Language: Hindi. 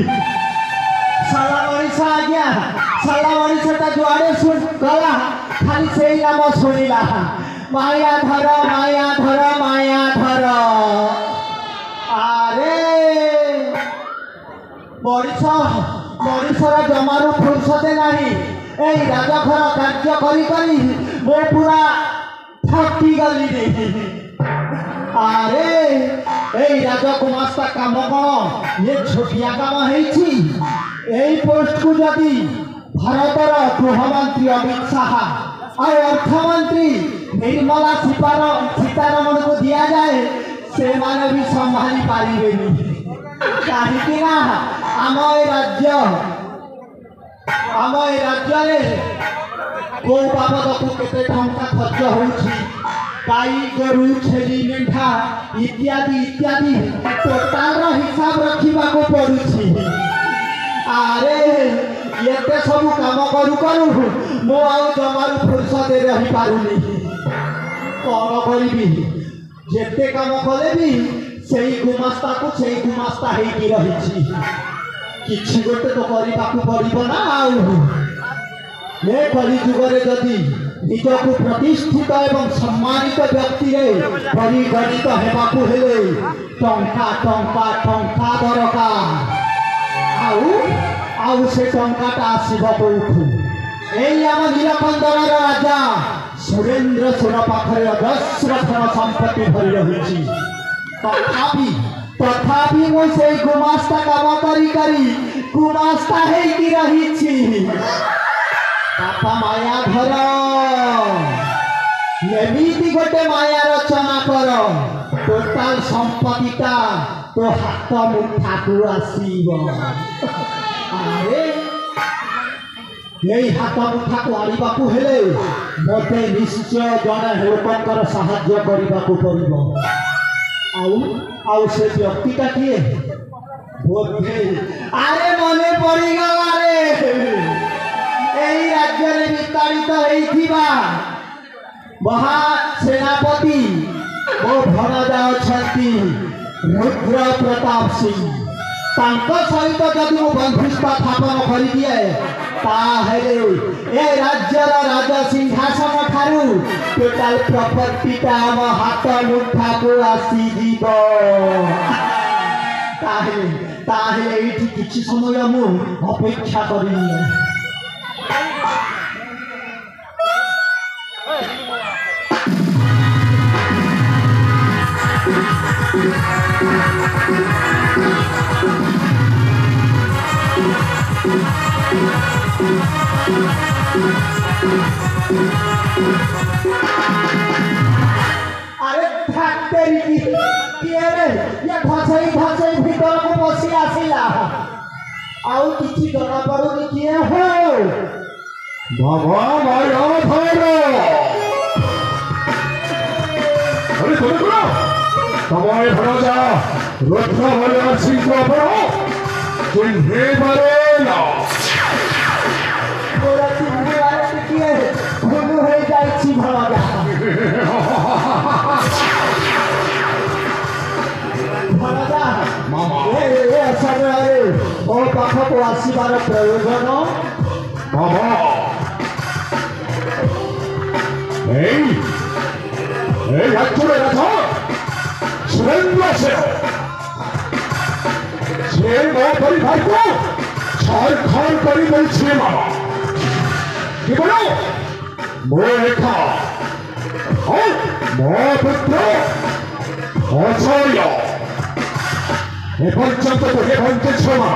साला मनीष आज्ञा साला मनीष ता जुआड़े सुन गला खाली से ही नाम सुनिला माया धर अरे मनीषर जमारू फुर्सते नहीं ए राजघर कार्य करी मो पूरा थकी गली अरे ए राजकुमार काम कौन ये छोटिया काम है पोस्ट को जदि भारतर गृहमंत्री अमित शाह और अर्थमंत्री निर्मला सीतारमण को दिया जाए से माने भी संभाली पारे कहीं आम राज्य गो बाबद को केते टंका खर्च होउछि गाई गोरु छेली मेंढा इत्यादि इत्यादि टोटाल हिसाब रखा पड़ुछि अरे ये सब काम करू करू मो जमारू फुर्सत रही पारुनी कौन करी जेते काम कले भी सही गुमास्ता को सही गुमास्ता होगी रही किसी गोटे तो करने पड़ो ना ये कली जुगरे जदि निजक प्रतिष्ठित एवं सम्मानित व्यक्ति परिगणित होगाकू हेले टंका टंका टंका दरकार आउ से टंकाटा आसब कौठू आम नीलकंदर राजा सुरेन्द्र सुर पाखे अजस्र धन संपत्ति भरी रही तथापि मुझे गुमास्ता काम करी गुमास्ता होगी रही बापा माया धर एमती गोटे माया रचना कर टोटाल संपत्तिटा तो हाथ मुठा को आसब अरे यही हाथ मुठा को आनिबाकू हेले मते निश्चय जड़े लोकंकर साहाय्य करबाकू पड़िबो आउ से व्यक्तिटा किए बोधे अरे मने पड़ीगला रे एही राज्य रे विस्तारित होइथिबा महासेनापति ओ भणजा अछंती रुद्र प्रताप सिंह सहित जदि मो बंधुता स्थापन कर दिए ए राज्यर राज सिंहासन ठारू टोटाल प्रॉपर्टीटा आम हाथ मुठा को आसीज किसी समय मु अपेक्षा करी अरे तेरी किए रे ये धसई भीतर को बसी आसिला आउ किछि जना पड़ुनी किए हो बाबा भाई अरे सुनो समय भरोसा रुद्र भले सिंह को चिन्हे मरेला पूरा चिन्हे वाले किए भूलू हो जाई छी भरोसा मामा ए समय ओ पाख को आसीबार प्रयोजन बाबा राज्य रथ सुरेन्द्र से मो परिवार को छाड़ कर मामा केवल मो रेखा मो पुत्र अजय एपर्यंत तो हे बंचे क्षमा